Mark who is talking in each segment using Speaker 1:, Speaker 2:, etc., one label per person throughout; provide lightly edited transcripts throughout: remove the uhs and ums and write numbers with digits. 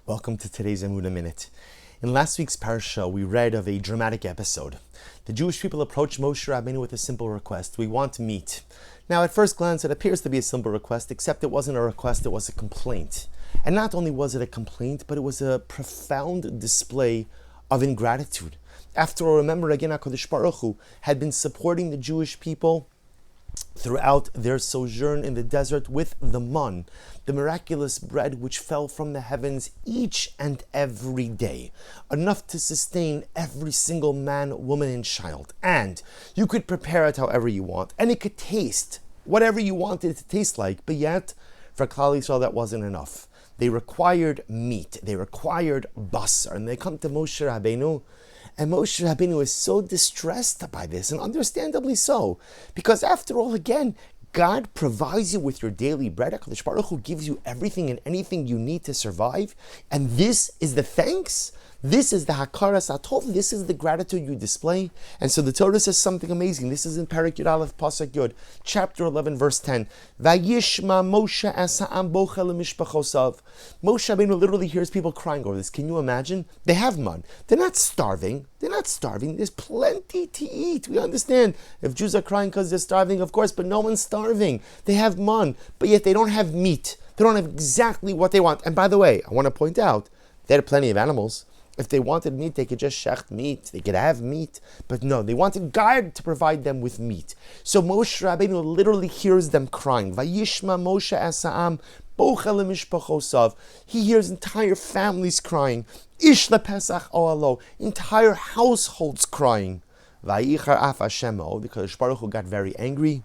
Speaker 1: Welcome to today's Emunah Minute. In last week's parsha, we read of a dramatic episode. The Jewish people approached Moshe Rabbeinu with a simple request. We want meat. Now, at first glance, it appears to be a simple request, except it wasn't a request, it was a complaint. And not only was it a complaint, but it was a profound display of ingratitude. After all, remember again, HaKadosh Baruch Hu had been supporting the Jewish people throughout their sojourn in the desert with the man, the miraculous bread which fell from the heavens each and every day, enough to sustain every single man, woman, and child. And you could prepare it however you want, and it could taste whatever you wanted it to taste like, but yet, for Klal Yisrael, that wasn't enough. They required meat, they required basar, and they come to Moshe Rabbeinu. And Moshe Rabbeinu is so distressed by this, and understandably so, because after all, again, God provides you with your daily bread. HaKadosh Baruch Hu gives you everything and anything you need to survive, and this is the thanks. This is the hakaras atov. This is the gratitude you display. And so the Torah says something amazing. This is in Perek Yud Aleph Pasuk Yud, chapter 11, verse 10. Vayishma Moshe asa'am bochel mishpachosav. Moshe Rabbeinu literally hears people crying over this. Can you imagine? They have man. They're not starving. There's plenty to eat. We understand if Jews are crying because they're starving, of course, but no one's starving. They have man, but yet they don't have meat. They don't have exactly what they want. And by the way, I want to point out, there are plenty of animals. If they wanted meat, they could just shecht meat. They could have meat. But no, they wanted God to provide them with meat. So Moshe Rabbeinu literally hears them crying. Vayishma Moshe asa'am bochel mishpachosav. He hears entire families crying. Ish lepesach oalo. Entire households crying. Vayichar af Hashem, because Baruch Hu got very angry.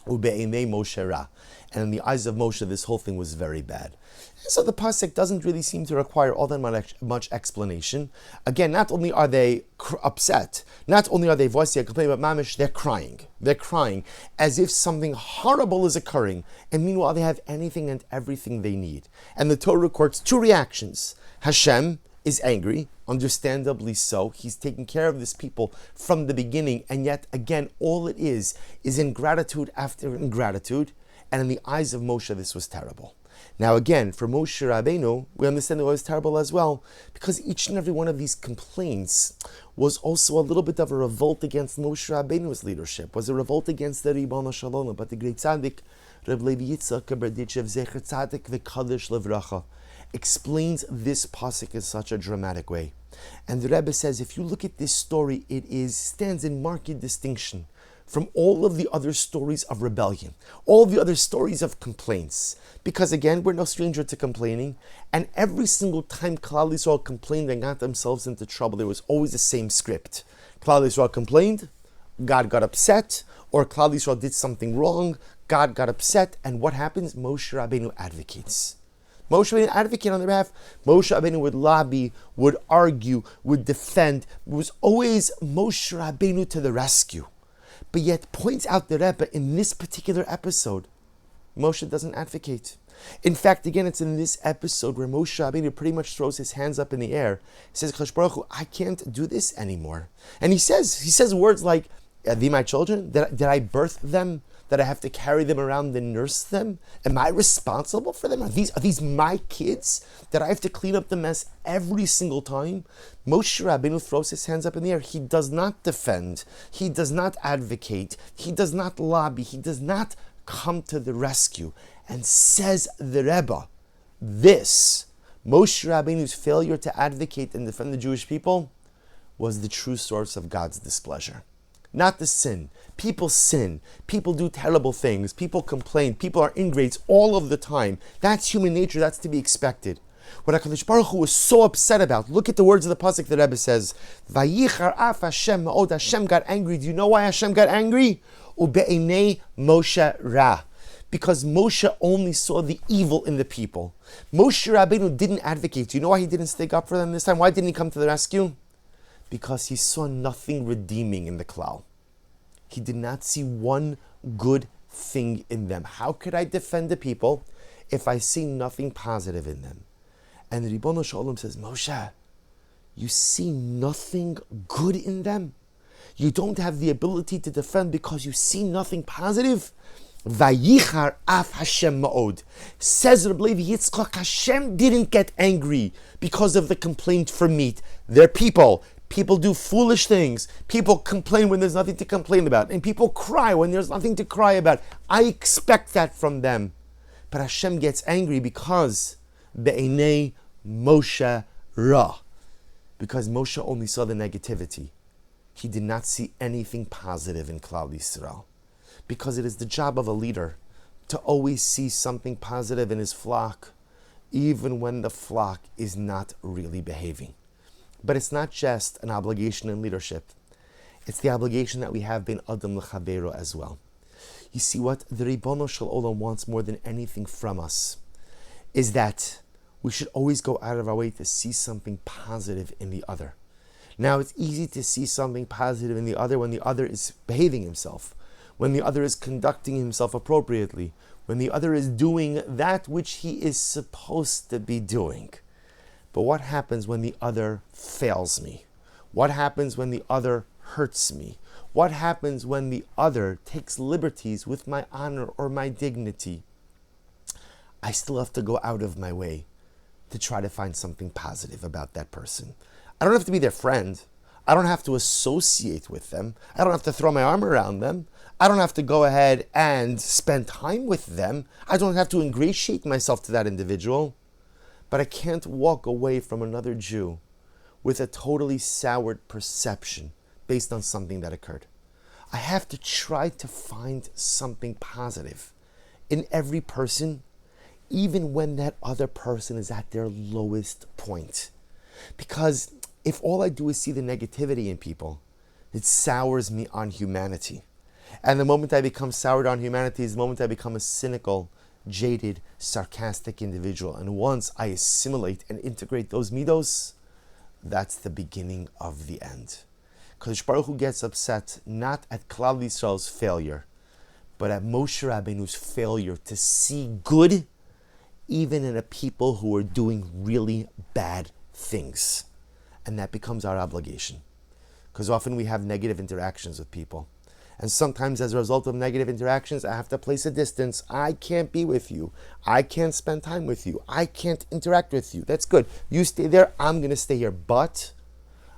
Speaker 1: Ube'emei Moshe ra. And in the eyes of Moshe, this whole thing was very bad. And so the pasuk doesn't really seem to require all that much explanation. Again, not only are they upset, not only are they voicing a complaint, but mamish, they're crying. They're crying as if something horrible is occurring. And meanwhile, they have anything and everything they need. And the Torah records two reactions. Hashem is angry, understandably so. He's taking care of this people from the beginning. And yet, again, all it is ingratitude after ingratitude. And in the eyes of Moshe, this was terrible. Now again, for Moshe Rabbeinu, we understand that it was terrible as well, because each and every one of these complaints was also a little bit of a revolt against Moshe Rabbeinu's leadership, was a revolt against the Ribbon Shalom. But the great tzaddik, Reb Levi Yitzchak Berditchev Zecher Tzaddik V'Kadosh Levracha, explains this pasuk in such a dramatic way. And the Rebbe says, if you look at this story, it stands in marked distinction from all of the other stories of rebellion, all the other stories of complaints. Because again, we're no stranger to complaining, and every single time Klal Yisrael complained and got themselves into trouble, there was always the same script. Klal Yisrael complained, God got upset, or Klal Yisrael did something wrong, God got upset, and what happens? Moshe Rabbeinu advocates. Moshe Rabbeinu advocated on their behalf. Moshe Rabbeinu would lobby, would argue, would defend. It was always Moshe Rabbeinu to the rescue. But yet points out the Rebbe in this particular episode, Moshe doesn't advocate. In fact, again, it's in this episode where Moshe Rabbeinu pretty much throws his hands up in the air. He says, Kadosh Baruch Hu, I can't do this anymore. And he says words like, are they my children? Did I birth them? That I have to carry them around and nurse them? Am I responsible for them? Are these my kids? That I have to clean up the mess every single time? Moshe Rabbeinu throws his hands up in the air. He does not defend. He does not advocate. He does not lobby. He does not come to the rescue. And says the Rebbe, this, Moshe Rabbeinu's failure to advocate and defend the Jewish people, was the true source of God's displeasure. Not the sin. People sin. People do terrible things. People complain. People are ingrates all of the time. That's human nature. That's to be expected. What HaKadosh Baruch Hu was so upset about, look at the words of the pasuk the Rebbe says, Vayichar af Hashem ma'od. Hashem got angry. Do you know why Hashem got angry? Ube'enei Moshe ra. Because Moshe only saw the evil in the people. Moshe Rabbeinu didn't advocate. Do you know why he didn't stick up for them this time? Why didn't he come to the rescue? Because he saw nothing redeeming in the klal. He did not see one good thing in them. How could I defend the people if I see nothing positive in them? And the Ribbon Shalom says, Moshe, you see nothing good in them? You don't have the ability to defend because you see nothing positive? Vayichar af Hashem ma'od. Says Reb Levi Yitzchak, Hashem didn't get angry because of the complaint for meat. They're people. People do foolish things. People complain when there's nothing to complain about. And people cry when there's nothing to cry about. I expect that from them. But Hashem gets angry because Be'enei Moshe Ra. Because Moshe only saw the negativity. He did not see anything positive in Klal Yisrael. Because it is the job of a leader to always see something positive in his flock, even when the flock is not really behaving. But it's not just an obligation in leadership. It's the obligation that we have been Adam L'Chavero as well. You see what the Ribono Shel Olam wants more than anything from us is that we should always go out of our way to see something positive in the other. Now, it's easy to see something positive in the other when the other is behaving himself, when the other is conducting himself appropriately, when the other is doing that which he is supposed to be doing. But what happens when the other fails me? What happens when the other hurts me? What happens when the other takes liberties with my honor or my dignity? I still have to go out of my way to try to find something positive about that person. I don't have to be their friend. I don't have to associate with them. I don't have to throw my arm around them. I don't have to go ahead and spend time with them. I don't have to ingratiate myself to that individual. But I can't walk away from another Jew with a totally soured perception based on something that occurred. I have to try to find something positive in every person, even when that other person is at their lowest point. Because if all I do is see the negativity in people, it sours me on humanity. And the moment I become soured on humanity is the moment I become a cynical, jaded, sarcastic individual. And once I assimilate and integrate those midos, that's the beginning of the end. Kadosh Baruch Hu gets upset not at Klal Yisrael's failure, but at Moshe Rabbeinu's failure to see good even in a people who are doing really bad things. And that becomes our obligation. Because often we have negative interactions with people. And sometimes as a result of negative interactions, I have to place a distance. I can't be with you. I can't spend time with you. I can't interact with you. That's good. You stay there, I'm going to stay here. But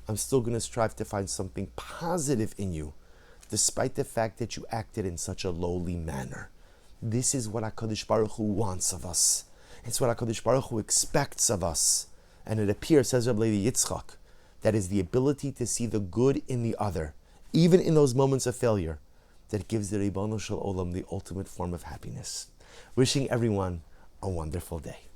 Speaker 1: I'm still going to strive to find something positive in you, despite the fact that you acted in such a lowly manner. This is what HaKadosh Baruch Hu wants of us. It's what HaKadosh Baruch Hu expects of us. And it appears, says Reb Levi Yitzchak, that is the ability to see the good in the other, even in those moments of failure, that gives the Ribono Shel Olam the ultimate form of happiness. Wishing everyone a wonderful day.